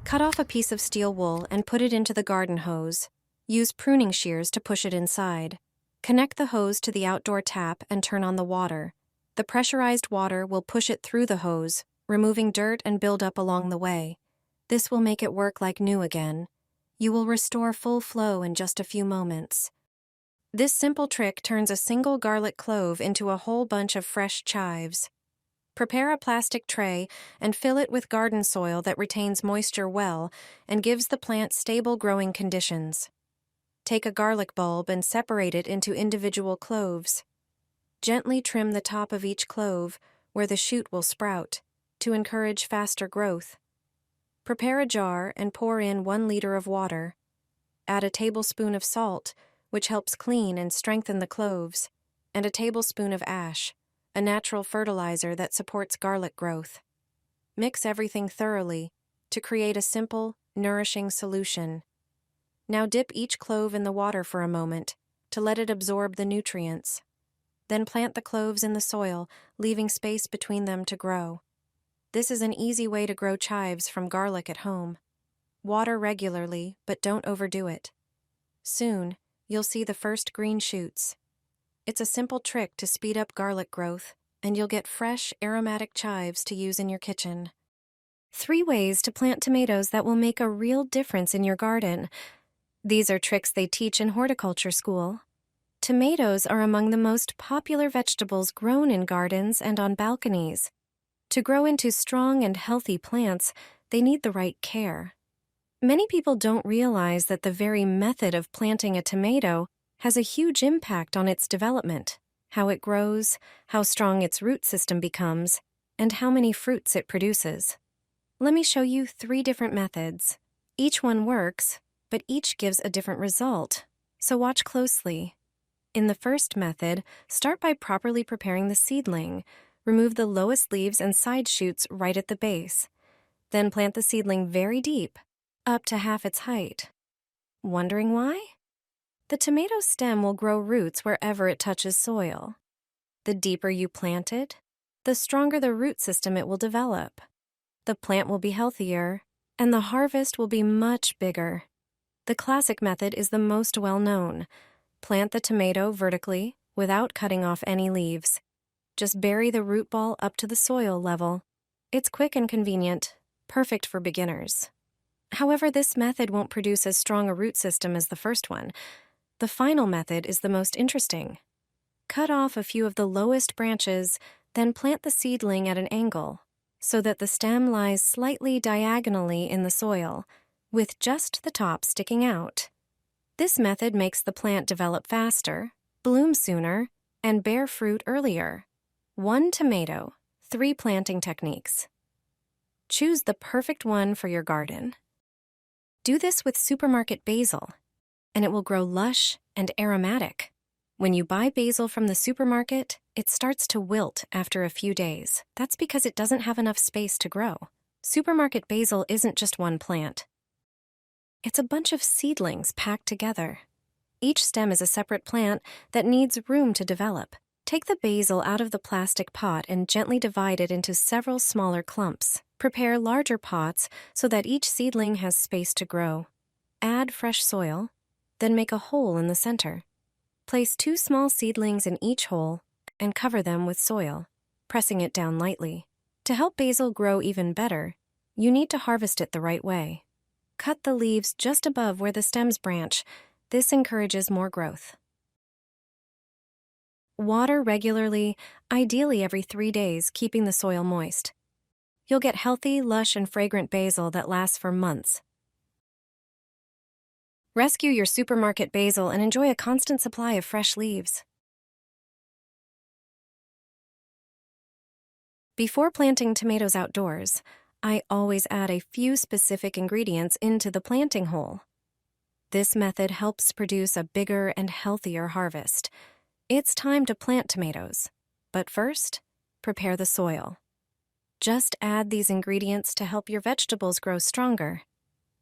Cut off a piece of steel wool and put it into the garden hose. Use pruning shears to push it inside. Connect the hose to the outdoor tap and turn on the water. The pressurized water will push it through the hose, removing dirt and buildup along the way. This will make it work like new again. You will restore full flow in just a few moments. This simple trick turns a single garlic clove into a whole bunch of fresh chives. Prepare a plastic tray and fill it with garden soil that retains moisture well and gives the plant stable growing conditions. Take a garlic bulb and separate it into individual cloves. Gently trim the top of each clove, where the shoot will sprout, to encourage faster growth. Prepare a jar and pour in 1 liter of water. Add a tablespoon of salt, which helps clean and strengthen the cloves, and a tablespoon of ash, a natural fertilizer that supports garlic growth. Mix everything thoroughly to create a simple, nourishing solution. Now dip each clove in the water for a moment to let it absorb the nutrients. Then plant the cloves in the soil, leaving space between them to grow. This is an easy way to grow chives from garlic at home. Water regularly, but don't overdo it. Soon, you'll see the first green shoots. It's a simple trick to speed up garlic growth, and you'll get fresh, aromatic chives to use in your kitchen. 3 ways to plant tomatoes that will make a real difference in your garden. These are tricks they teach in horticulture school. Tomatoes are among the most popular vegetables grown in gardens and on balconies. To grow into strong and healthy plants, they need the right care. Many people don't realize that the very method of planting a tomato has a huge impact on its development, how it grows, how strong its root system becomes, and how many fruits it produces. Let me show you 3 different methods. Each one works, but each gives a different result, so watch closely. In the first method, start by properly preparing the seedling. Remove the lowest leaves and side shoots right at the base. Then plant the seedling very deep, up to half its height. Wondering why? The tomato stem will grow roots wherever it touches soil. The deeper you plant it, the stronger the root system it will develop. The plant will be healthier, and the harvest will be much bigger. The classic method is the most well-known. Plant the tomato vertically without cutting off any leaves. Just bury the root ball up to the soil level. It's quick and convenient, perfect for beginners. However, this method won't produce as strong a root system as the first one. The final method is the most interesting. Cut off a few of the lowest branches, then plant the seedling at an angle, so that the stem lies slightly diagonally in the soil, with just the top sticking out. This method makes the plant develop faster, bloom sooner, and bear fruit earlier. 1 tomato, 3 planting techniques. Choose the perfect one for your garden. Do this with supermarket basil, and it will grow lush and aromatic. When you buy basil from the supermarket, it starts to wilt after a few days. That's because it doesn't have enough space to grow. Supermarket basil isn't just one plant. It's a bunch of seedlings packed together. Each stem is a separate plant that needs room to develop. Take the basil out of the plastic pot and gently divide it into several smaller clumps. Prepare larger pots so that each seedling has space to grow. Add fresh soil, then make a hole in the center. Place 2 small seedlings in each hole and cover them with soil, pressing it down lightly. To help basil grow even better, you need to harvest it the right way. Cut the leaves just above where the stems branch. This encourages more growth. Water regularly, ideally every 3 days, keeping the soil moist. You'll get healthy, lush, and fragrant basil that lasts for months. Rescue your supermarket basil and enjoy a constant supply of fresh leaves. Before planting tomatoes outdoors, I always add a few specific ingredients into the planting hole. This method helps produce a bigger and healthier harvest. It's time to plant tomatoes, but first, prepare the soil. Just add these ingredients to help your vegetables grow stronger.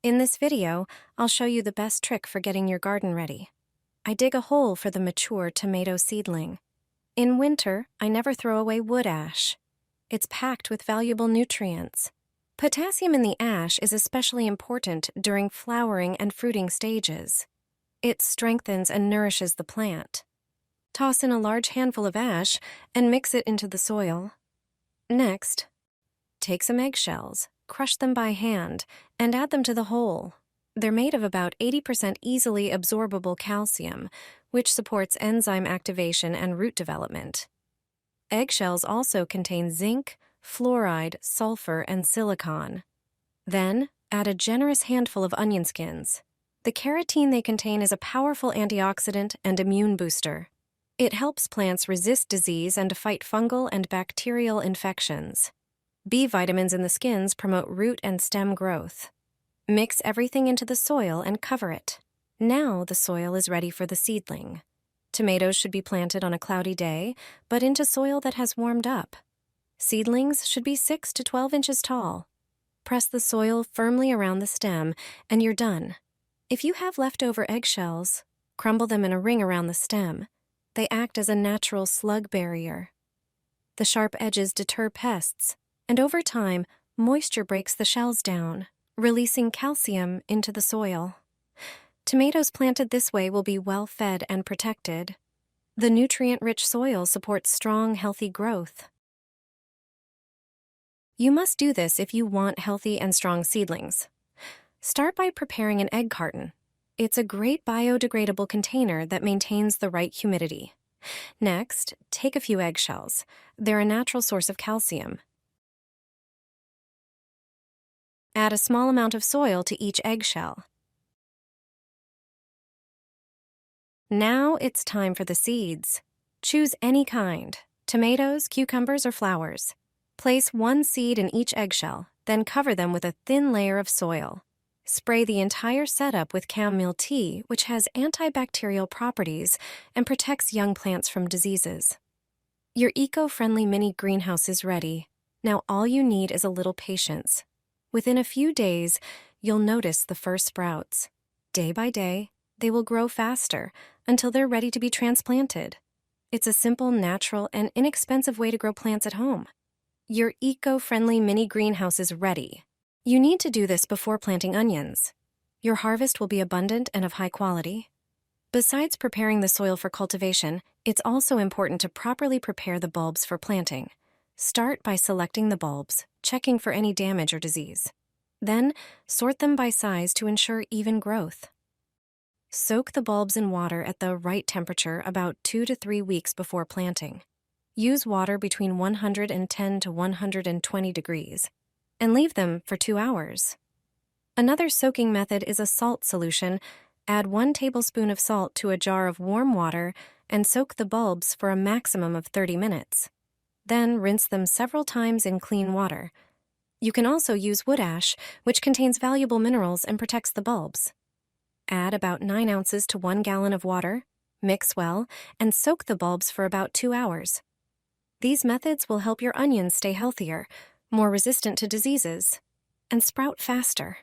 In this video, I'll show you the best trick for getting your garden ready. I dig a hole for the mature tomato seedling. In winter, I never throw away wood ash. It's packed with valuable nutrients. Potassium in the ash is especially important during flowering and fruiting stages. It strengthens and nourishes the plant. Toss in a large handful of ash and mix it into the soil. Next, take some eggshells, crush them by hand, and add them to the hole. They're made of about 80% easily absorbable calcium, which supports enzyme activation and root development. Eggshells also contain zinc, fluoride, sulfur, and silicon. Then, add a generous handful of onion skins. The carotene they contain is a powerful antioxidant and immune booster. It helps plants resist disease and to fight fungal and bacterial infections. B vitamins in the skins promote root and stem growth. Mix everything into the soil and cover it. Now the soil is ready for the seedling. Tomatoes should be planted on a cloudy day, but into soil that has warmed up. Seedlings should be 6 to 12 inches tall. Press the soil firmly around the stem, and you're done. If you have leftover eggshells, crumble them in a ring around the stem. They act as a natural slug barrier. The sharp edges deter pests, and over time, moisture breaks the shells down, releasing calcium into the soil. Tomatoes planted this way will be well fed and protected. The nutrient-rich soil supports strong, healthy growth. You must do this if you want healthy and strong seedlings. Start by preparing an egg carton. It's a great biodegradable container that maintains the right humidity. Next, take a few eggshells. They're a natural source of calcium. Add a small amount of soil to each eggshell. Now it's time for the seeds. Choose any kind: tomatoes, cucumbers, or flowers. Place one seed in each eggshell, then cover them with a thin layer of soil. Spray the entire setup with chamomile tea, which has antibacterial properties and protects young plants from diseases. Your eco-friendly mini greenhouse is ready. Now all you need is a little patience. Within a few days, you'll notice the first sprouts. Day by day, they will grow faster until they're ready to be transplanted. It's a simple, natural, and inexpensive way to grow plants at home. Your eco-friendly mini greenhouse is ready. You need to do this before planting onions. Your harvest will be abundant and of high quality. Besides preparing the soil for cultivation, it's also important to properly prepare the bulbs for planting. Start by selecting the bulbs, checking for any damage or disease. Then, sort them by size to ensure even growth. Soak the bulbs in water at the right temperature about 2 to 3 weeks before planting. Use water between 110 to 120 degrees, and leave them for 2 hours. Another soaking method is a salt solution. Add 1 tablespoon of salt to a jar of warm water and soak the bulbs for a maximum of 30 minutes. Then rinse them several times in clean water. You can also use wood ash, which contains valuable minerals and protects the bulbs. Add about 9 ounces to 1 gallon of water, mix well, and soak the bulbs for about 2 hours. These methods will help your onions stay healthier, more resistant to diseases, and sprout faster.